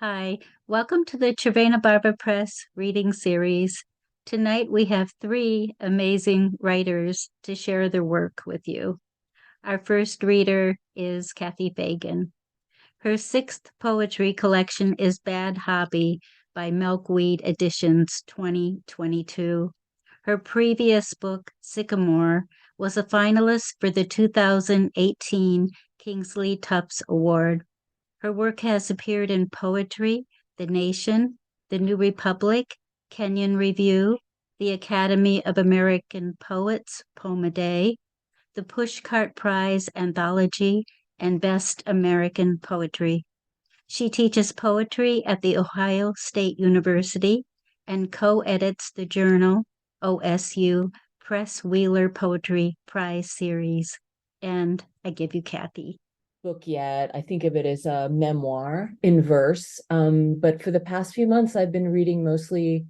Hi, welcome to the Cervena Barva Press reading series. Tonight we have three amazing writers to share their work with you. Our first reader is Kathy Fagan. Her sixth poetry collection is Bad Hobby by Milkweed Editions 2022. Her previous book, Sycamore, was a finalist for the 2018 Kingsley Tufts Award. Her work has appeared in Poetry, The Nation, The New Republic, Kenyon Review, the Academy of American Poets Poem a Day, the Pushcart Prize Anthology, and Best American Poetry. She teaches poetry at The Ohio State University and co-edits the journal OSU Press Wheeler Poetry Prize Series. And I give you Kathy. Book yet. I think of it as a memoir in verse. But for the past few months, I've been reading mostly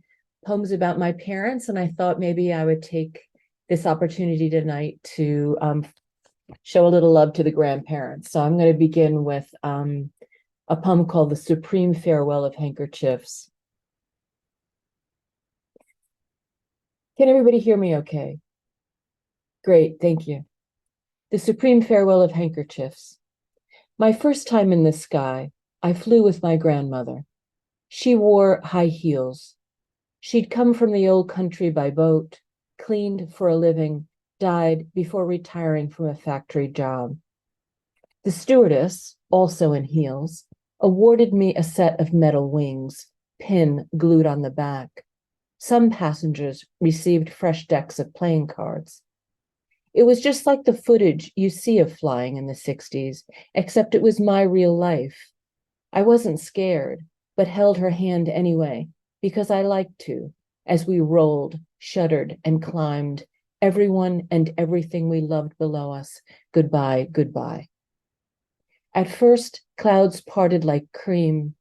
poems about my parents, and I thought maybe I would take this opportunity tonight to show a little love to the grandparents. So I'm going to begin with a poem called The Supreme Farewell of Handkerchiefs. Can everybody hear me okay? Great, thank you. The Supreme Farewell of Handkerchiefs. My first time in the sky, I flew with my grandmother. She wore high heels. She'd come from the old country by boat, cleaned for a living, died before retiring from a factory job. The stewardess, also in heels, awarded me a set of metal wings, pin glued on the back. Some passengers received fresh decks of playing cards. It was just like the footage you see of flying in the 60s, except it was my real life. I wasn't scared, but held her hand anyway, because I liked to, as we rolled, shuddered, and climbed, everyone and everything we loved below us, goodbye, goodbye. At first, clouds parted like cream,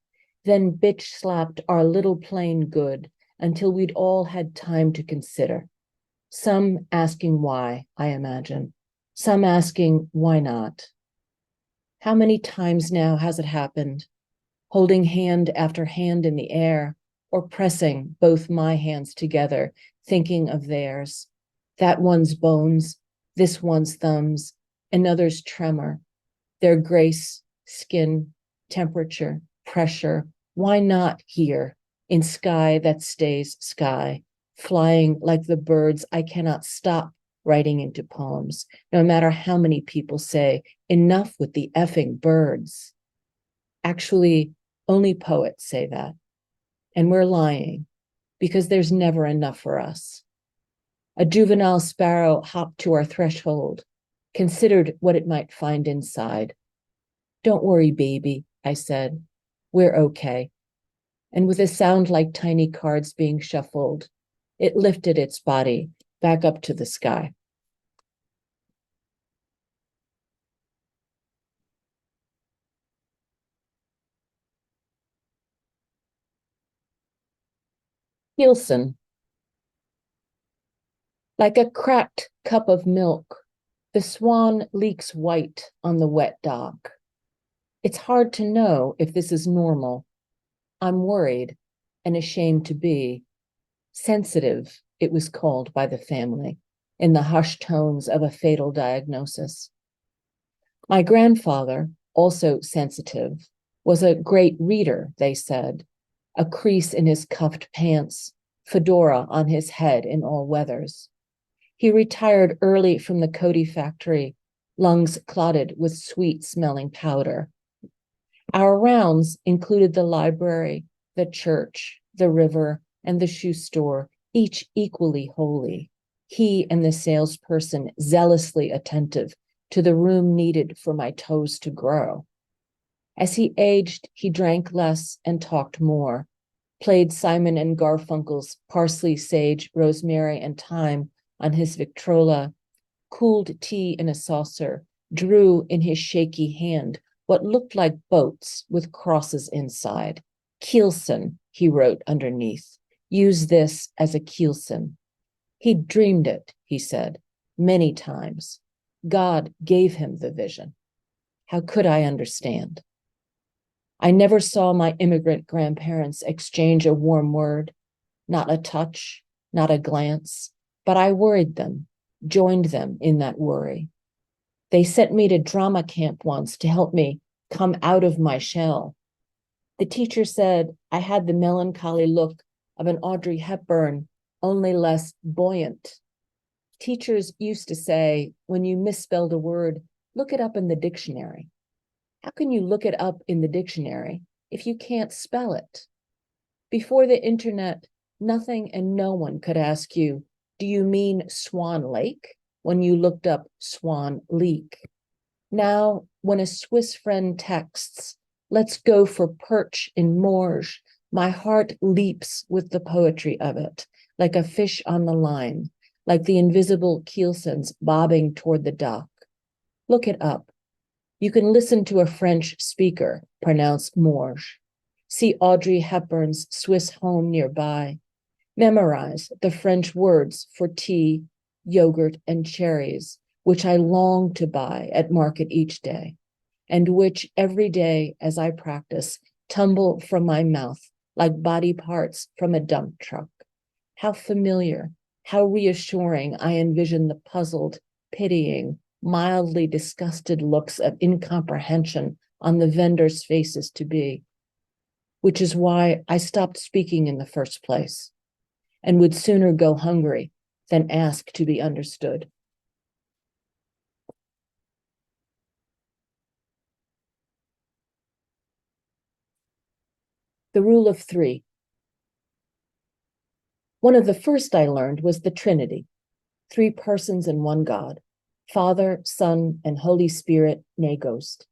then bitch slapped our little plane good until we'd all had time to consider. Some asking why, I imagine. Some asking why not. How many times now has it happened? Holding hand after hand in the air, or pressing both my hands together, thinking of theirs. That one's bones, this one's thumbs, another's tremor. Their grace, skin, temperature, pressure. Why not here, in sky that stays sky? Flying like the birds I cannot stop writing into poems, no matter how many people say, enough with the effing birds. Actually, only poets say that. And we're lying, because there's never enough for us. A juvenile sparrow hopped to our threshold, considered what it might find inside. Don't worry, baby, I said. We're okay. And with a sound like tiny cards being shuffled, it lifted its body back up to the sky. Nielsen. Like a cracked cup of milk, the swan leaks white on the wet dock. It's hard to know if this is normal. I'm worried and ashamed to be. Sensitive, it was called by the family, in the hushed tones of a fatal diagnosis. My grandfather, also sensitive, was a great reader, they said, a crease in his cuffed pants, fedora on his head in all weathers. He retired early from the Coty factory, lungs clotted with sweet-smelling powder. Our rounds included the library, the church, the river, and the shoe store, each equally holy. He and the salesperson zealously attentive to the room needed for my toes to grow. As he aged, he drank less and talked more, played Simon and Garfunkel's Parsley, Sage, Rosemary, and Thyme on his Victrola, cooled tea in a saucer, drew in his shaky hand what looked like boats with crosses inside. Kielsen, he wrote underneath. Use this as a keelson. He'd dreamed it, he said, many times. God gave him the vision. How could I understand? I never saw my immigrant grandparents exchange a warm word, not a touch, not a glance, but I worried them, joined them in that worry. They sent me to drama camp once to help me come out of my shell. The teacher said I had the melancholy look of an Audrey Hepburn, only less buoyant. Teachers used to say, when you misspelled a word, look it up in the dictionary. How can you look it up in the dictionary if you can't spell it? Before the internet, nothing and no one could ask you, do you mean Swan Lake? When you looked up Swan Leak. Now, when a Swiss friend texts, let's go for perch in Morges, my heart leaps with the poetry of it, like a fish on the line, like the invisible keelsons bobbing toward the dock. Look it up. You can listen to a French speaker pronounce Morges. See Audrey Hepburn's Swiss home nearby. Memorize the French words for tea, yogurt, and cherries, which I long to buy at market each day, and which every day as I practice tumble from my mouth like body parts from a dump truck. How familiar, how reassuring I envision the puzzled, pitying, mildly disgusted looks of incomprehension on the vendors' faces to be, which is why I stopped speaking in the first place and would sooner go hungry than ask to be understood. The rule of three. One of the first I learned was the Trinity, 3 persons in one God, Father, Son, and Holy Spirit, nay ghost.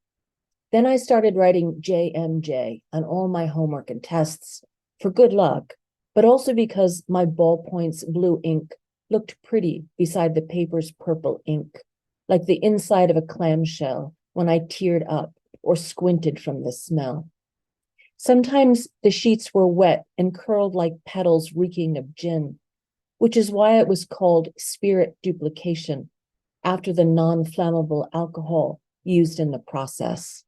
Then I started writing JMJ on all my homework and tests for good luck, but also because my ballpoint's blue ink looked pretty beside the paper's purple ink, like the inside of a clamshell when I teared up or squinted from the smell. Sometimes the sheets were wet and curled like petals reeking of gin, which is why it was called spirit duplication, after the non-flammable alcohol used in the process.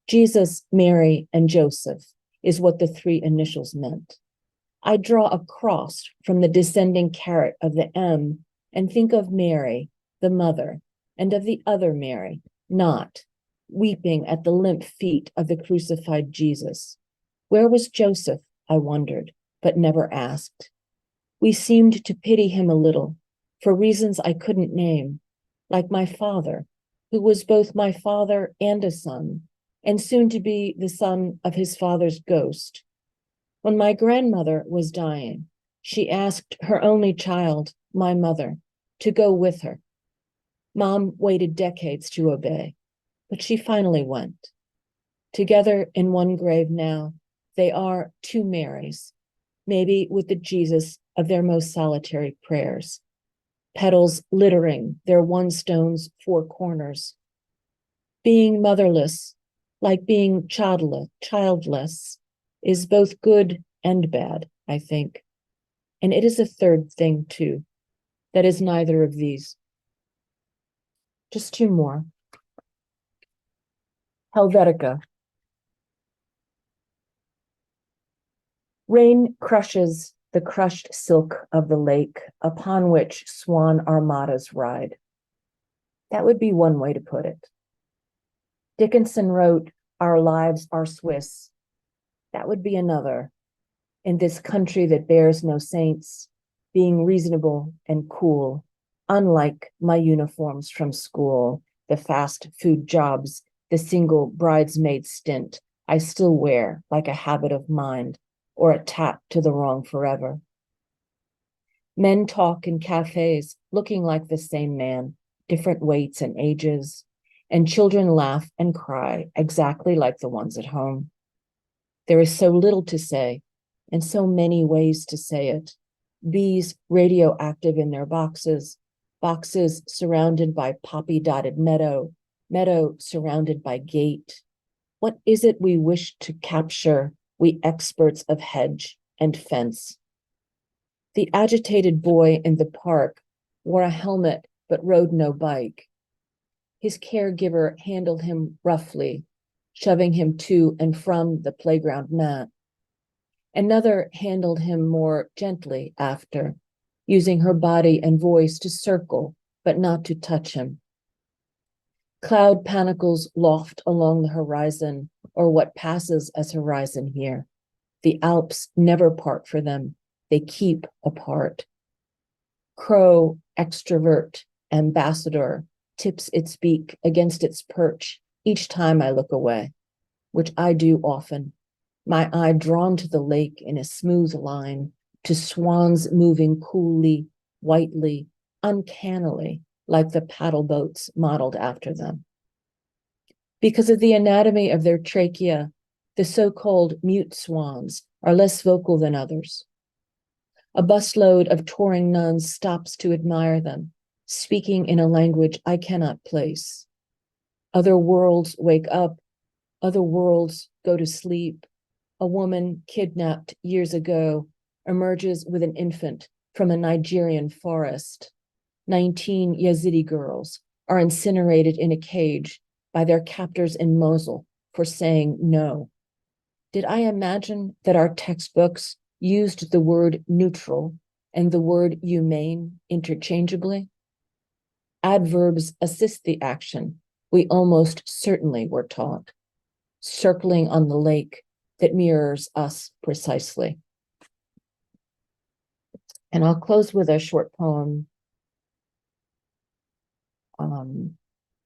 Jesus, Mary, and Joseph is what the 3 initials meant. I draw a cross from the descending caret of the M and think of Mary, the mother, and of the other Mary, not weeping at the limp feet of the crucified Jesus. Where was Joseph, I wondered, but never asked. We seemed to pity him a little, for reasons I couldn't name, like my father, who was both my father and a son, and soon to be the son of his father's ghost. When my grandmother was dying, she asked her only child, my mother, to go with her. Mom waited decades to obey, but she finally went. Together in one grave now, they are 2 Marys, maybe with the Jesus of their most solitary prayers, petals littering their one stone's 4 corners. Being motherless, like being childless, is both good and bad, I think. And it is a third thing, too, that is neither of these. Just 2 more. Helvetica. Rain crushes the crushed silk of the lake upon which swan armadas ride. That would be one way to put it. Dickinson wrote, "Our lives are Swiss." That would be another. In this country that bears no saints, being reasonable and cool, unlike my uniforms from school, the fast food jobs, the single bridesmaid stint I still wear like a habit of mind or a tap to the wrong forever. Men talk in cafes looking like the same man, different weights and ages, and children laugh and cry exactly like the ones at home. There is so little to say and so many ways to say it. Bees radioactive in their boxes, boxes surrounded by poppy-dotted meadow, meadow surrounded by gate. What is it we wish to capture, we experts of hedge and fence? The agitated boy in the park wore a helmet but rode no bike. His caregiver handled him roughly, shoving him to and from the playground mat. Another handled him more gently after, using her body and voice to circle, but not to touch him. Cloud panicles loft along the horizon, or what passes as horizon here. The Alps never part for them. They keep apart. Crow, extrovert, ambassador, tips its beak against its perch each time I look away, which I do often, my eye drawn to the lake in a smooth line, to swans moving coolly, whitely, uncannily, like the paddle boats modeled after them. Because of the anatomy of their trachea, the so-called mute swans are less vocal than others. A busload of touring nuns stops to admire them, speaking in a language I cannot place. Other worlds wake up, other worlds go to sleep. A woman kidnapped years ago emerges with an infant from a Nigerian forest. 19 Yazidi girls are incinerated in a cage by their captors in Mosul for saying no. Did I imagine that our textbooks used the word neutral and the word humane interchangeably? Adverbs assist the action we almost certainly were taught, circling on the lake that mirrors us precisely. And I'll close with a short poem,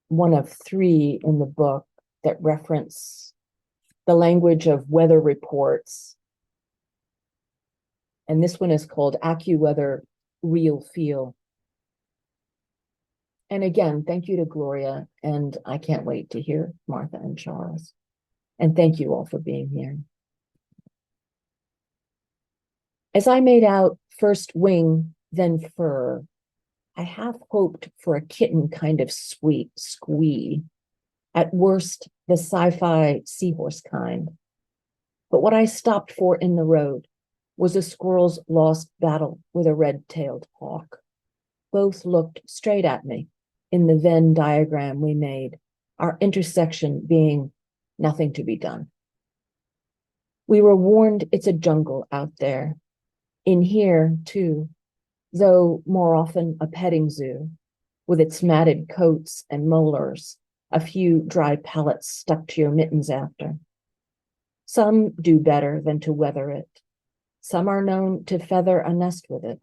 one of 3 in the book that reference the language of weather reports. And this one is called AccuWeather Real Feel. And again, thank you to Gloria, and I can't wait to hear Martha and Charles. And thank you all for being here. As I made out first wing, then fur, I half hoped for a kitten kind of sweet squee. At worst, the sci-fi seahorse kind. But what I stopped for in the road was a squirrel's lost battle with a red-tailed hawk. Both looked straight at me in the Venn diagram we made, our intersection being nothing to be done. We were warned it's a jungle out there. In here, too, though more often a petting zoo, with its matted coats and molars, a few dry pellets stuck to your mittens after. Some do better than to weather it. Some are known to feather a nest with it.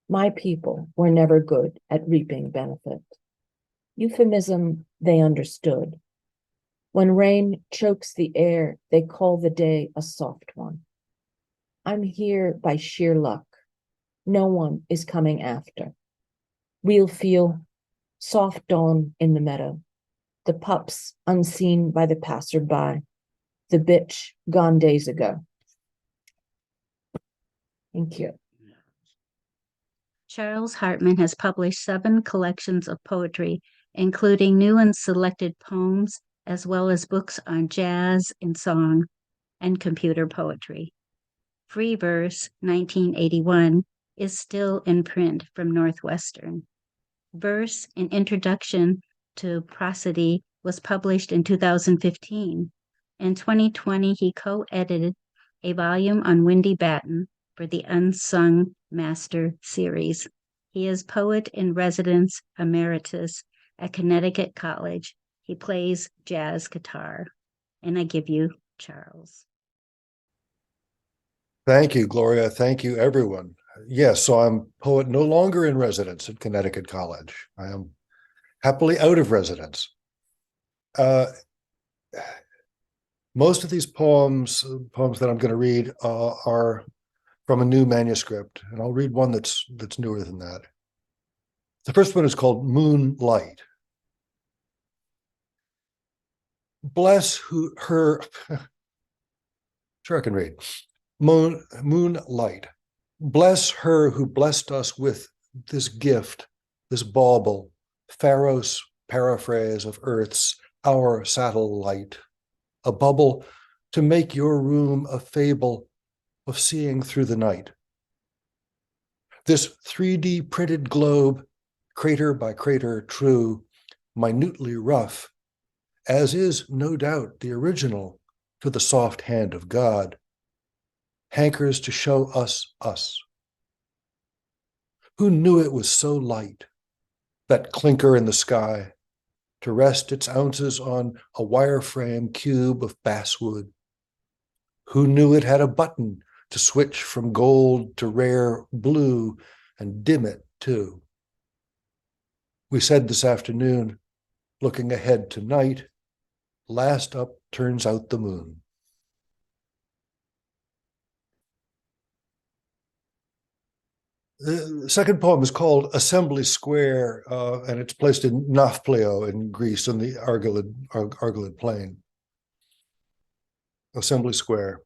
My people were never good at reaping benefit. Euphemism they understood. When rain chokes the air, they call the day a soft one. I'm here by sheer luck. No one is coming after. We'll feel soft dawn in the meadow, the pups unseen by the passerby, the bitch gone days ago. Thank you. Charles Hartman has published 7 collections of poetry, including new and selected poems, as well as books on jazz and song and computer poetry. Free Verse, 1981, is still in print from Northwestern. Verse, an introduction to prosody, was published in 2015. In 2020, he co-edited a volume on Wendy Battin for the Unsung Master series. He is poet in residence emeritus at Connecticut College. He plays jazz guitar. And I give you Charles. Thank you, Gloria. Thank you, everyone. Yes, so I'm poet no longer in residence at Connecticut College. I am happily out of residence. Most of these poems that I'm going to read are from a new manuscript, and I'll read one that's newer than that. The first one is called Moonlight. Bless her, sure I can read. Moonlight. Bless her who blessed us with this gift, this bauble, Pharaoh's paraphrase of Earth's, our satellite, a bubble to make your room a fable of seeing through the night. This 3D printed globe, crater by crater true, minutely rough, as is no doubt the original to the soft hand of God, hankers to show us us. Who knew it was so light, that clinker in the sky, to rest its ounces on a wireframe cube of basswood? Who knew it had a button to switch from gold to rare blue and dim it too? We said this afternoon, looking ahead to night, last up turns out the moon. The second poem is called Assembly Square, and it's placed in Nafplio in Greece on the Argolid Plain. Assembly Square.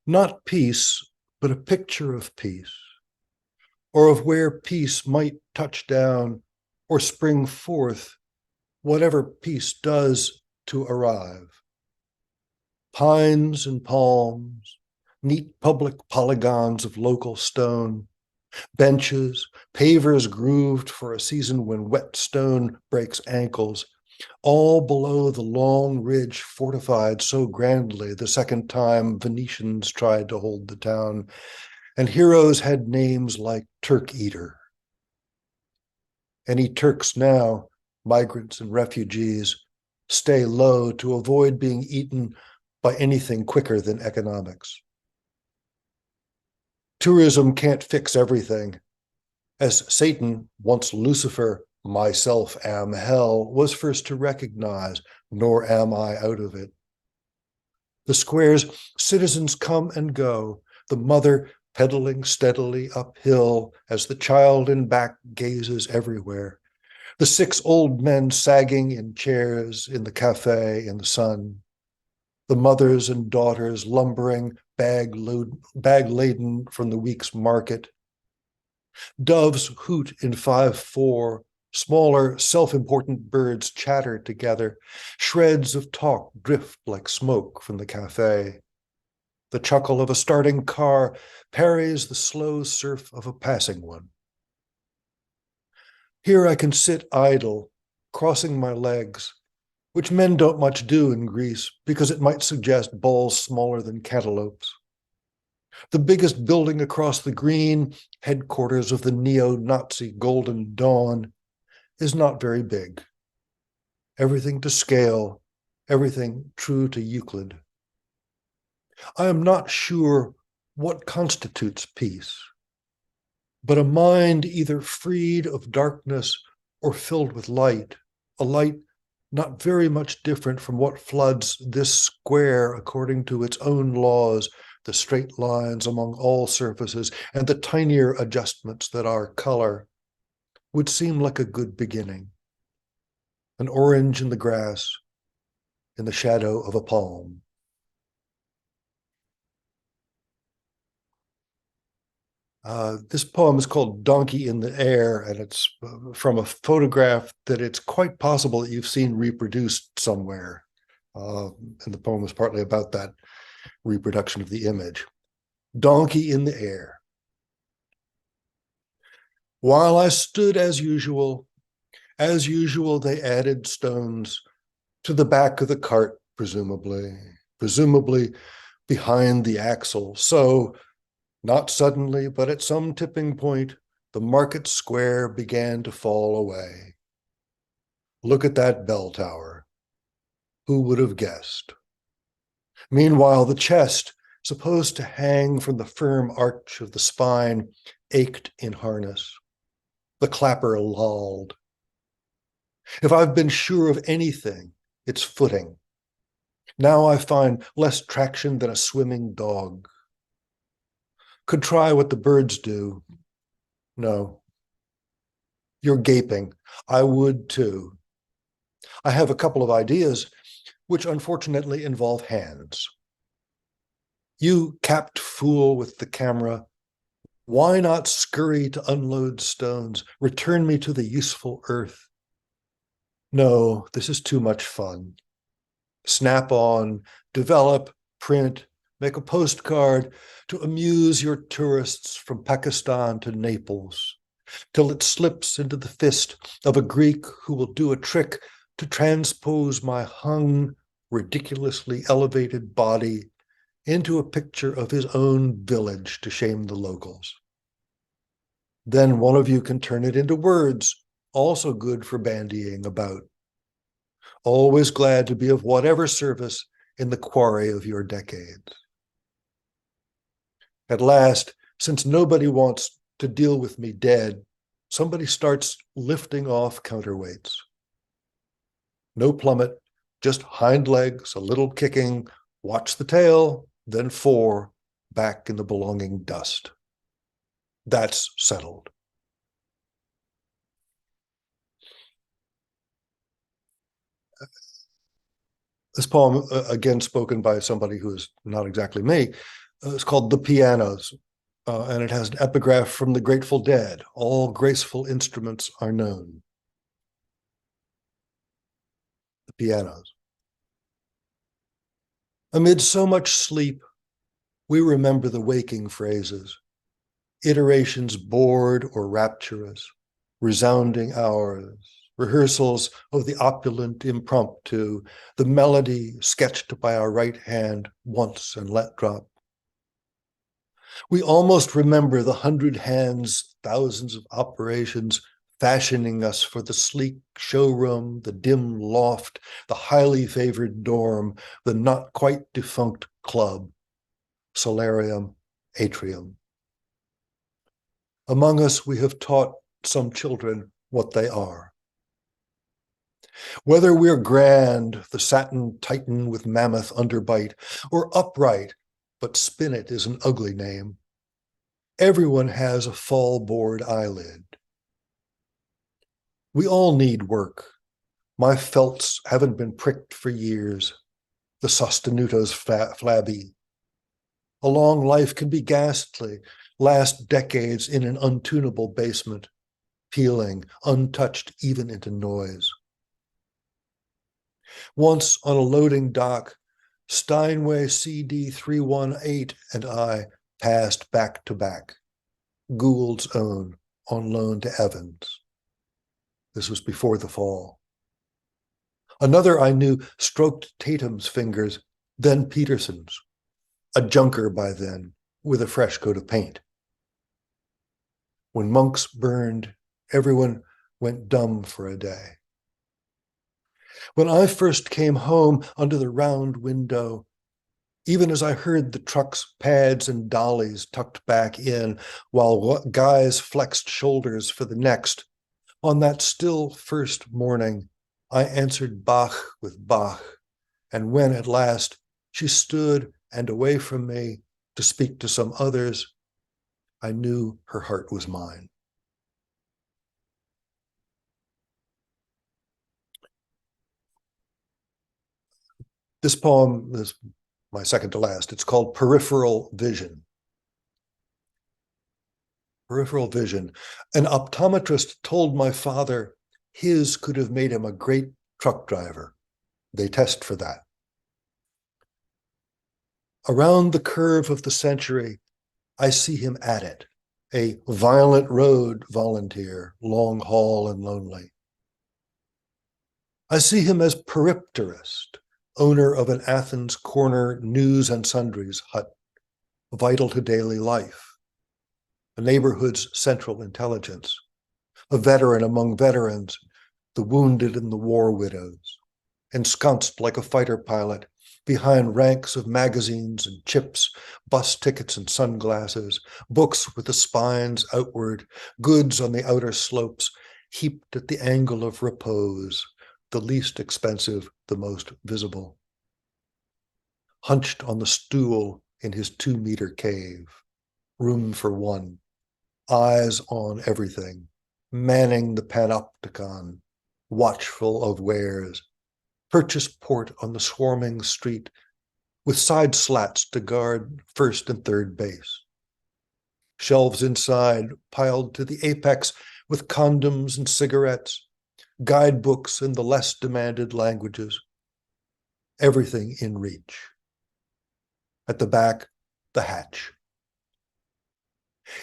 Not peace, but a picture of peace, or of where peace might touch down or spring forth, whatever peace does to arrive. Pines and palms, neat public polygons of local stone, benches, pavers grooved for a season when wet stone breaks ankles, all below the long ridge fortified so grandly the second time Venetians tried to hold the town, and heroes had names like Turk Eater. Any Turks now, migrants and refugees, stay low to avoid being eaten by anything quicker than economics. Tourism can't fix everything. As Satan, once Lucifer, myself am hell, was first to recognize, nor am I out of it. The square's citizens come and go, the mother pedaling steadily uphill as the child in back gazes everywhere. The 6 old men sagging in chairs in the cafe in the sun. The mothers and daughters lumbering bag laden from the week's market. Doves hoot in 5/4, smaller self-important birds chatter together. Shreds of talk drift like smoke from the cafe. The chuckle of a starting car parries the slow surf of a passing one. Here I can sit idle, crossing my legs, which men don't much do in Greece because it might suggest balls smaller than cantaloupes. The biggest building across the green, headquarters of the neo-Nazi Golden Dawn, is not very big. Everything to scale, everything true to Euclid. I am not sure what constitutes peace, but a mind either freed of darkness or filled with light, a light not very much different from what floods this square according to its own laws, the straight lines among all surfaces and the tinier adjustments that are color, would seem like a good beginning. An orange in the grass, in the shadow of a palm. This poem is called Donkey in the Air, and it's from a photograph that it's quite possible that you've seen reproduced somewhere. And the poem is partly about that reproduction of the image. Donkey in the Air. While I stood as usual they added stones to the back of the cart, presumably behind the axle. So, not suddenly, but at some tipping point, the market square began to fall away. Look at that bell tower. Who would have guessed? Meanwhile, the chest, supposed to hang from the firm arch of the spine, ached in harness. The clapper lolled. If I've been sure of anything, it's footing. Now I find less traction than a swimming dog. Could try what the birds do. No. You're gaping. I would too. I have a couple of ideas, which unfortunately involve hands. You capped fool with the camera, why not scurry to unload stones, return me to the useful earth? No, this is too much fun. Snap on, develop, print, make a postcard to amuse your tourists from Pakistan to Naples, till it slips into the fist of a Greek who will do a trick to transpose my hung, ridiculously elevated body into a picture of his own village to shame the locals. Then one of you can turn it into words, also good for bandying about. Always glad to be of whatever service in the quarry of your decades. At last, since nobody wants to deal with me dead, somebody starts lifting off counterweights. No plummet, just hind legs, a little kicking, watch the tail, then 4, back in the belonging dust. That's settled. This poem, again spoken by somebody who is not exactly me, is called The Pianos, and it has an epigraph from the Grateful Dead. All graceful instruments are known. The Pianos. Amid so much sleep, we remember the waking phrases, iterations bored or rapturous, resounding hours, rehearsals of the opulent impromptu, the melody sketched by our right hand once and let drop. We almost remember the 100 hands, thousands of operations fashioning us for the sleek showroom, the dim loft, the highly favored dorm, the not quite defunct club, solarium, atrium. Among us, we have taught some children what they are. Whether we're grand, the satin titan with mammoth underbite, or upright, but spinet is an ugly name, everyone has a fall-bored eyelid. We all need work. My felts haven't been pricked for years. The sostenuto's flabby. A long life can be ghastly, last decades in an untunable basement, peeling, untouched even into noise. Once on a loading dock, Steinway CD 318 and I passed back to back, Gould's own, on loan to Evans. This was before the fall. Another I knew stroked Tatum's fingers, then Peterson's, a junker by then, with a fresh coat of paint. When monks burned, everyone went dumb for a day. When I first came home under the round window, even as I heard the truck's pads and dollies tucked back in while guys flexed shoulders for the next, on that still first morning, I answered Bach with Bach, and when at last she stood and away from me to speak to some others, I knew her heart was mine. This poem is my second to last. It's called Peripheral Vision. Peripheral vision. An optometrist told my father his could have made him a great truck driver. They test for that. Around the curve of the century, I see him at it, a violent road volunteer, long haul and lonely. I see him as peripterist, owner of an Athens corner news and sundries hut, vital to daily life, a neighborhood's central intelligence, a veteran among veterans, the wounded and the war widows, ensconced like a fighter pilot behind ranks of magazines and chips, bus tickets and sunglasses, books with the spines outward, goods on the outer slopes, heaped at the angle of repose, the least expensive, the most visible. Hunched on the stool in his 2-meter cave, room for one, eyes on everything, manning the panopticon, watchful of wares, purchase port on the swarming street, with side slats to guard first and third base. Shelves inside piled to the apex with condoms and cigarettes, guidebooks in the less demanded languages, everything in reach. At the back, the hatch.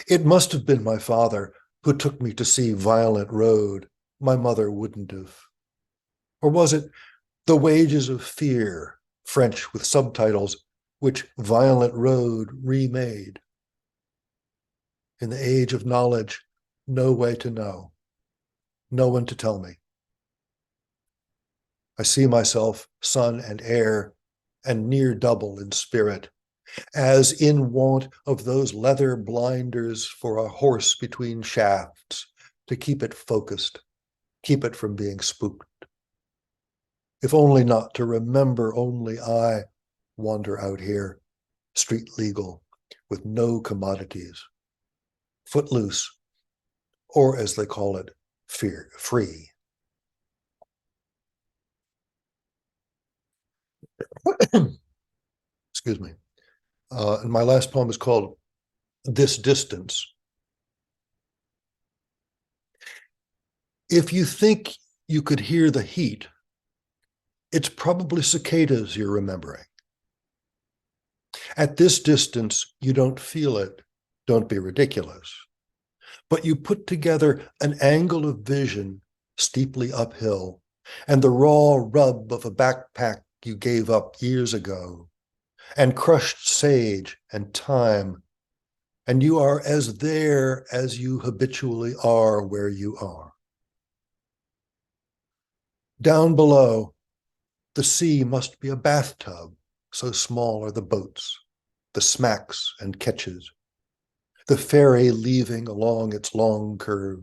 It must have been my father who took me to see Violent Road. My mother wouldn't have. Or was it The Wages of Fear, French with subtitles, which Violent Road remade? In the age of knowledge, no way to know, no one to tell me. I see myself son and heir, and near double in spirit, as in want of those leather blinders for a horse between shafts to keep it focused, keep it from being spooked. If only not to remember, only I wander out here, street legal, with no commodities, footloose, or as they call it, free. Excuse me. And my last poem is called This Distance. If you think you could hear the heat, it's probably cicadas you're remembering. At this distance, you don't feel it. Don't be ridiculous. But you put together an angle of vision steeply uphill and the raw rub of a backpack you gave up years ago, and crushed sage and time, and you are as there as you habitually are where you are. Down below, the sea must be a bathtub, so small are the boats, the smacks and catches, the ferry leaving along its long curve.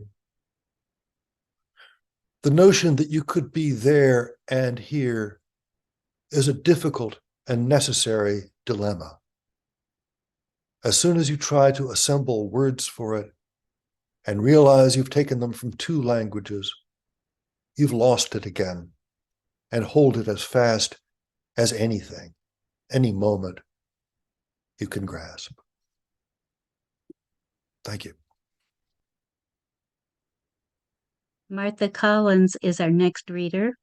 The notion that you could be there and here is a difficult and necessary dilemma. As soon as you try to assemble words for it and realize you've taken them from two languages, you've lost it again and hold it as fast as anything, any moment you can grasp. Thank you. Martha Collins is our next reader.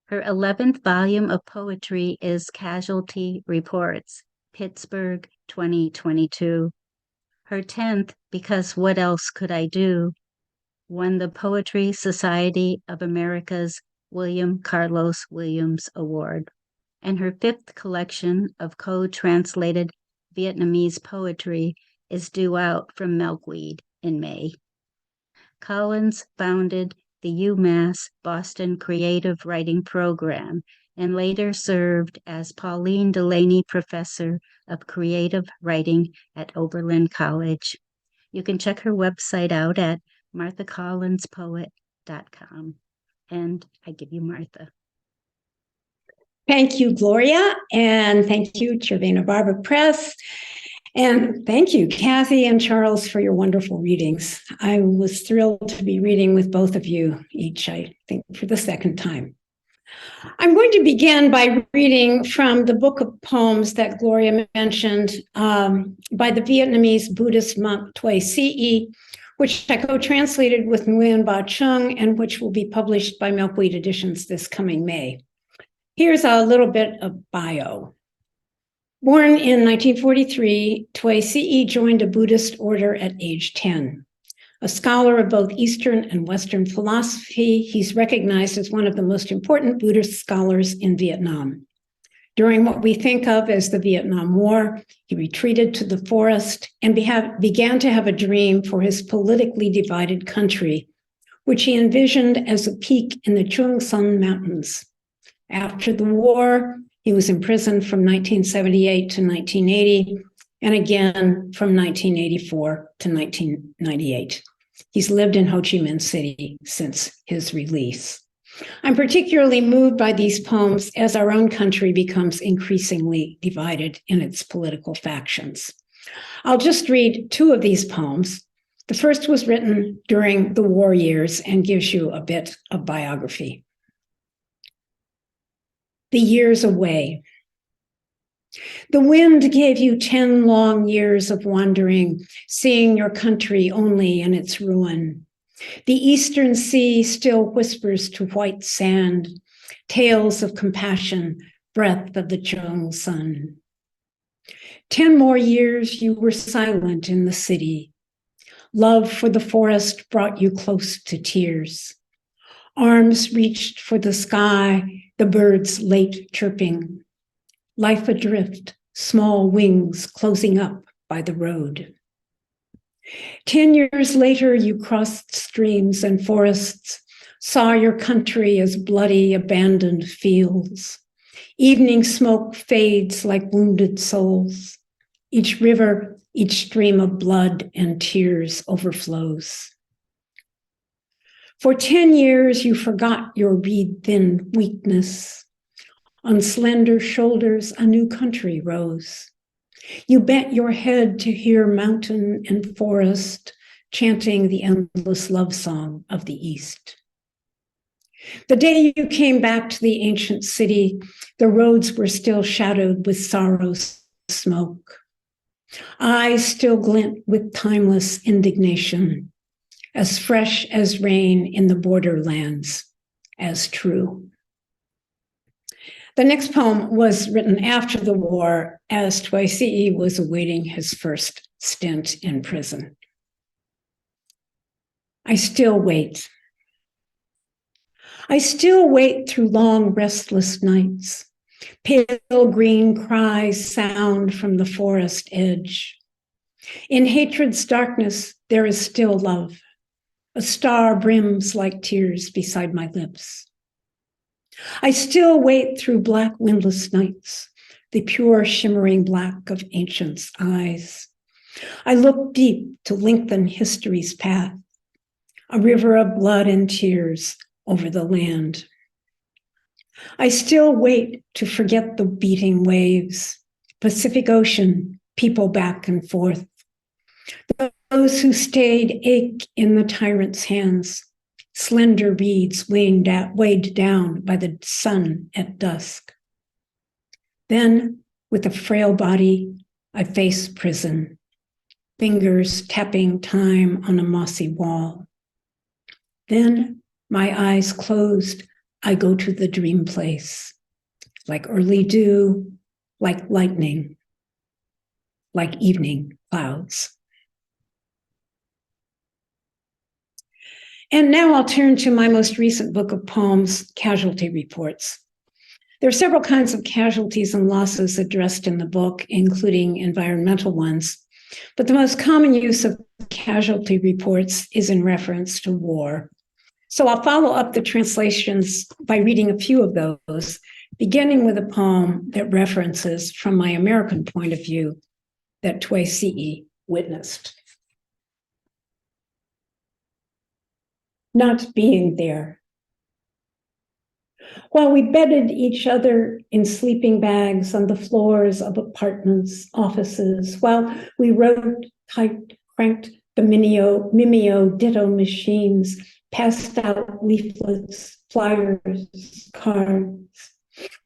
Her 11th volume of poetry is Casualty Reports, Pittsburgh, 2022. Her 10th, Because What Else Could I Do, won the Poetry Society of America's William Carlos Williams Award. And her 5th collection of co-translated Vietnamese poetry is due out from Milkweed in May. Collins founded the UMass Boston Creative Writing Program and later served as Pauline Delaney Professor of Creative Writing at Oberlin College. You can check her website out at marthacollinspoet.com. And I give you Martha. Thank you, Gloria, and thank you, Cervena Barva Press. And thank you, Kathy and Charles, for your wonderful readings. I was thrilled to be reading with both of you each, I think, for the second time. I'm going to begin by reading from the book of poems that Gloria mentioned by the Vietnamese Buddhist monk Tuệ Ce, which I co-translated with Nguyen Ba Chung and which will be published by Milkweed Editions this coming May. Here's a little bit of bio. Born in 1943, Tuệ Ce joined a Buddhist order at age 10. A scholar of both Eastern and Western philosophy, he's recognized as one of the most important Buddhist scholars in Vietnam. During what we think of as the Vietnam War, he retreated to the forest and began to have a dream for his politically divided country, which he envisioned as a peak in the Chung Son Mountains. After the war, he was imprisoned from 1978 to 1980, and again from 1984 to 1998. He's lived in Ho Chi Minh City since his release. I'm particularly moved by these poems as our own country becomes increasingly divided in its political factions. I'll just read two of these poems. The first was written during the war years and gives you a bit of biography. The years away. The wind gave you 10 long years of wandering, seeing your country only in its ruin. The eastern sea still whispers to white sand, tales of compassion, breath of the Chung sun. 10 more years you were silent in the city. Love for the forest brought you close to tears. Arms reached for the sky, the birds late chirping. Life adrift, small wings closing up by the road. 10 years later, you crossed streams and forests, saw your country as bloody, abandoned fields. Evening smoke fades like wounded souls. Each river, each stream of blood and tears overflows. For 10 years, you forgot your reed-thin weakness. On slender shoulders, a new country rose. You bent your head to hear mountain and forest chanting the endless love song of the East. The day you came back to the ancient city, the roads were still shadowed with sorrow's smoke. Eyes still glint with timeless indignation, as fresh as rain in the borderlands, as true. The next poem was written after the war, as Twice was awaiting his first stint in prison. I still wait. I still wait through long, restless nights. Pale green cries sound from the forest edge. In hatred's darkness, there is still love. A star brims like tears beside my lips. I still wait through black windless nights, the pure shimmering black of ancients' eyes. I look deep to lengthen history's path, a river of blood and tears over the land. I still wait to forget the beating waves, Pacific Ocean, people back and forth. Those who stayed ache in the tyrant's hands, slender reeds weighed down by the sun at dusk. Then, with a frail body, I face prison, fingers tapping time on a mossy wall. Then, my eyes closed, I go to the dream place, like early dew, like lightning, like evening clouds. And now I'll turn to my most recent book of poems, Casualty Reports. There are several kinds of casualties and losses addressed in the book, including environmental ones. But the most common use of casualty reports is in reference to war. So I'll follow up the translations by reading a few of those, beginning with a poem that references, from my American point of view, that Twice witnessed. Not being there. While we bedded each other in sleeping bags on the floors of apartments, offices, while we wrote, typed, cranked the Mimeo ditto machines, passed out leaflets, flyers, cards,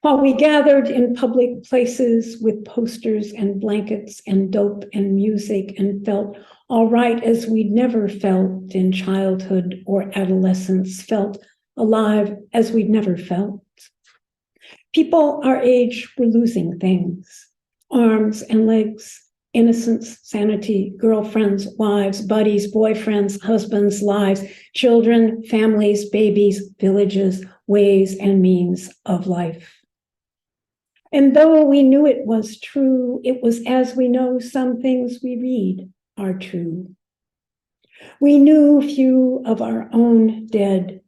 while we gathered in public places with posters and blankets and dope and music and felt all right as we'd never felt in childhood or adolescence, felt alive as we'd never felt. People our age were losing things, arms and legs, innocence, sanity, girlfriends, wives, buddies, boyfriends, husbands, lives, children, families, babies, villages, ways and means of life. And though we knew it was true, it was as we know some things we read are true. We knew few of our own dead,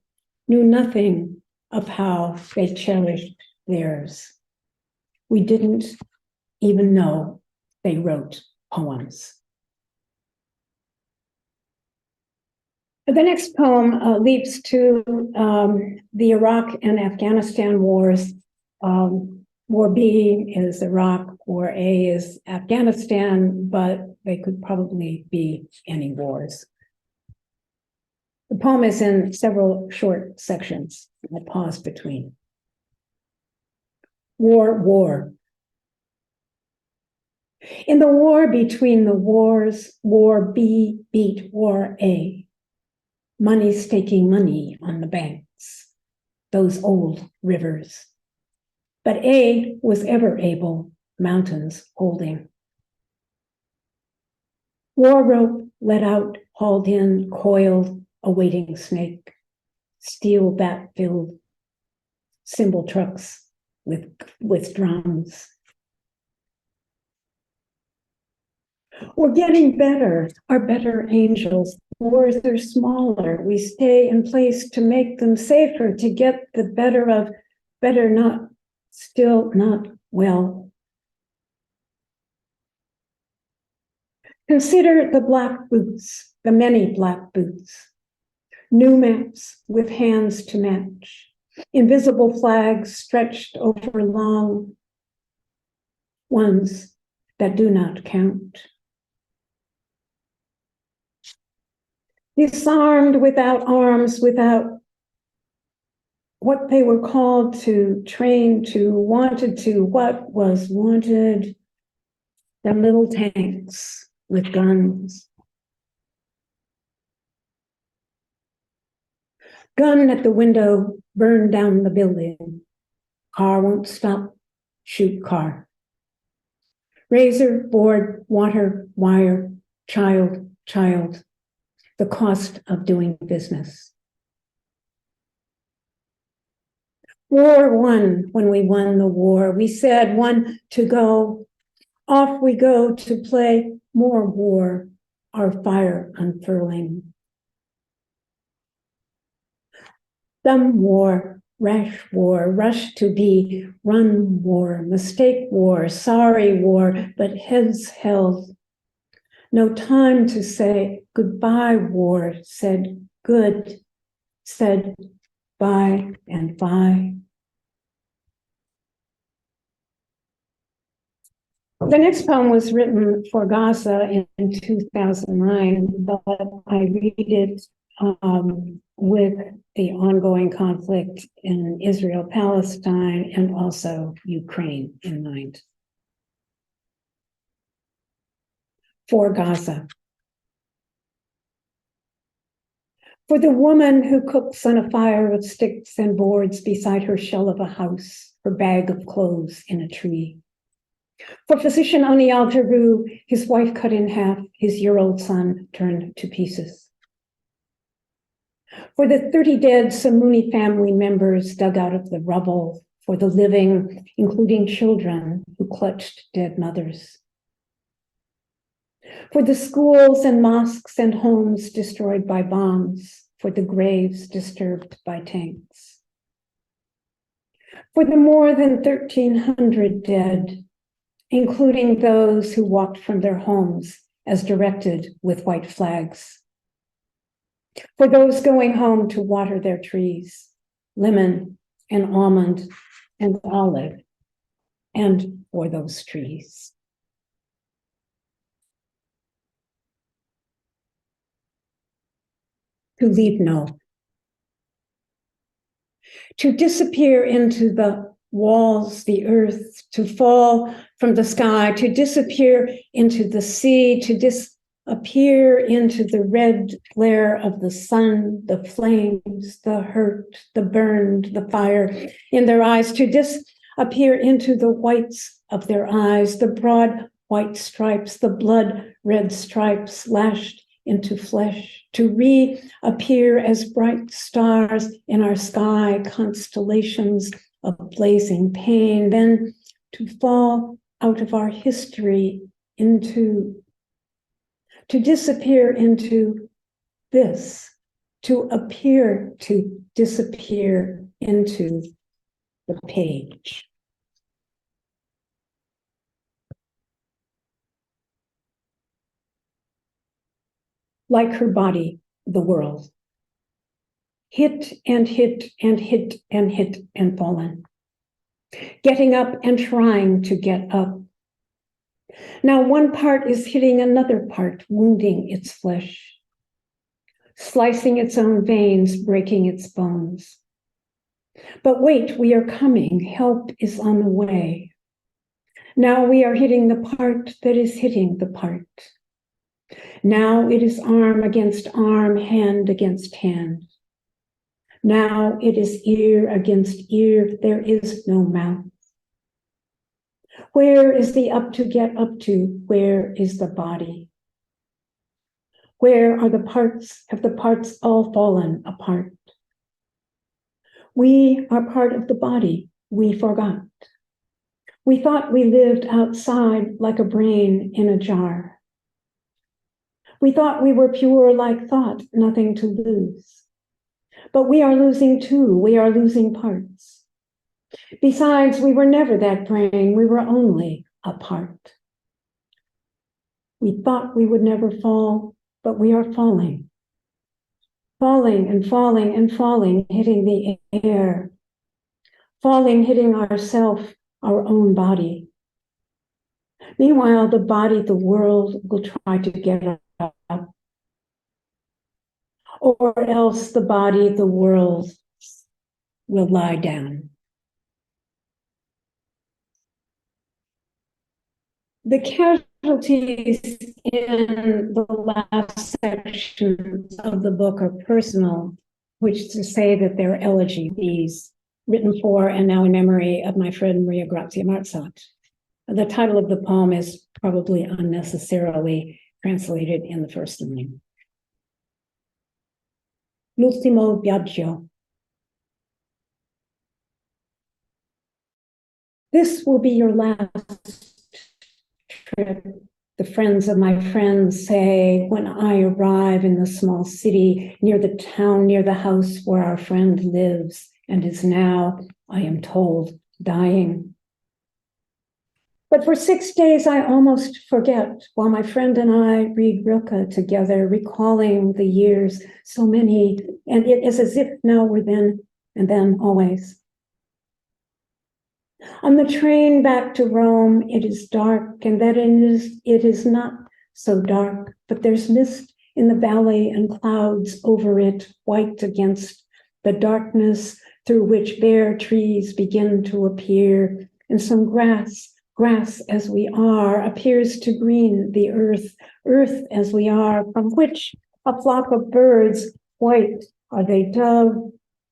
knew nothing of how they cherished theirs. We didn't even know they wrote poems. The next poem leaps to the Iraq and Afghanistan wars. War B is Iraq, War A is Afghanistan, but they could probably be any wars. The poem is in several short sections. I pause between. War. In the war between the wars, War B beat War A. Money staking money on the banks, those old rivers. But A was ever able, mountains holding. War rope let out, hauled in, coiled, a waiting snake. steel bat-filled cymbal trucks with drums. We're getting better, our better angels. Wars are smaller. We stay in place to make them safer, to get the better of better, not still not well. Consider the black boots, the many black boots, new maps with hands to match, invisible flags stretched over long ones that do not count. Disarmed without arms, without what they were called to, trained to, wanted to, what was wanted, the little tanks with guns. Gun at the window, burn down the building. Car won't stop, shoot car. Razor, board, water, wire, child, child. The cost of doing business. War won when we won the war. We said one to go. Off we go to play more war, our fire unfurling. Thumb war, rash war, rush to be, run war, mistake war, sorry war, but heads held. No time to say goodbye, war, said good, said bye and bye. The next poem was written for Gaza in 2009, but I read it with the ongoing conflict in Israel, Palestine, and also Ukraine in mind. For Gaza. For the woman who cooks on a fire of sticks and boards beside her shell of a house, her bag of clothes in a tree. For physician Oniel Giroux, his wife cut in half, his year-old son turned to pieces. For the 30 dead Samuni family members dug out of the rubble, for the living, including children who clutched dead mothers. For the schools and mosques and homes destroyed by bombs, for the graves disturbed by tanks. For the more than 1,300 dead, including those who walked from their homes as directed with white flags. For those going home to water their trees, lemon and almond and olive, and for those trees. To leave no. To disappear into the walls, the earth, to fall from the sky, to disappear into the sea, to disappear into the red glare of the sun, the flames, the hurt, the burned, the fire in their eyes, to disappear into the whites of their eyes, the broad white stripes, the blood red stripes lashed into flesh, to reappear as bright stars in our sky, constellations of blazing pain, then to fall out of our history to disappear into this, to appear to disappear into the page. Like her body, the world. Hit and hit and hit and hit and fallen. Getting up and trying to get up. Now one part is hitting another part, wounding its flesh, slicing its own veins, breaking its bones. But wait, we are coming. Help is on the way. Now we are hitting the part that is hitting the part. Now it is arm against arm, hand against hand. Now it is ear against ear, there is no mouth. Where is the up to get up to? Where is the body? Where are the parts? Have the parts all fallen apart? We are part of the body we forgot. We thought we lived outside like a brain in a jar. We thought we were pure like thought, nothing to lose. But we are losing too. We are losing parts. Besides, we were never that brain. We were only a part. We thought we would never fall, but we are falling. Falling and falling and falling, hitting the air. Falling, hitting ourself, our own body. Meanwhile, the body, the world, will try to get up. Or else the body, the world, will lie down. The casualties in the last section of the book are personal, which is to say that they're elegy piece written for and now in memory of my friend Maria Grazia Marzat. The title of the poem is probably unnecessarily translated in the first line. L'ultimo viaggio. This will be your last trip, the friends of my friends say when I arrive in the small city near the town, near the house where our friend lives and is now, I am told, dying. But for 6 days, I almost forget while my friend and I read Rilke together, recalling the years, so many, and it is as if now we're then and then always. On the train back to Rome, it is dark, and that it is not so dark, but there's mist in the valley and clouds over it, white against the darkness through which bare trees begin to appear, and some grass as we are, appears to green the earth as we are, from which a flock of birds, white are they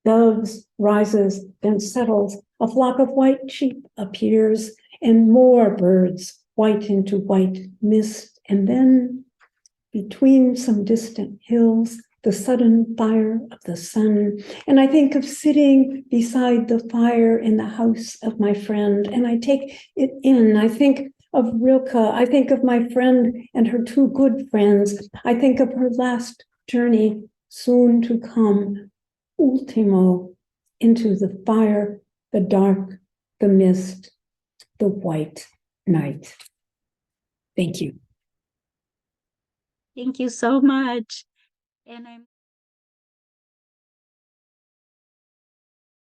doves, rises, then settles. A flock of white sheep appears, and more birds, white into white mist, and then between some distant hills, the sudden fire of the sun. And I think of sitting beside the fire in the house of my friend, and I take it in. I think of Rilke. I think of my friend and her two good friends. I think of her last journey, soon to come, ultimo, into the fire, the dark, the mist, the white night. Thank you. Thank you so much. And I'm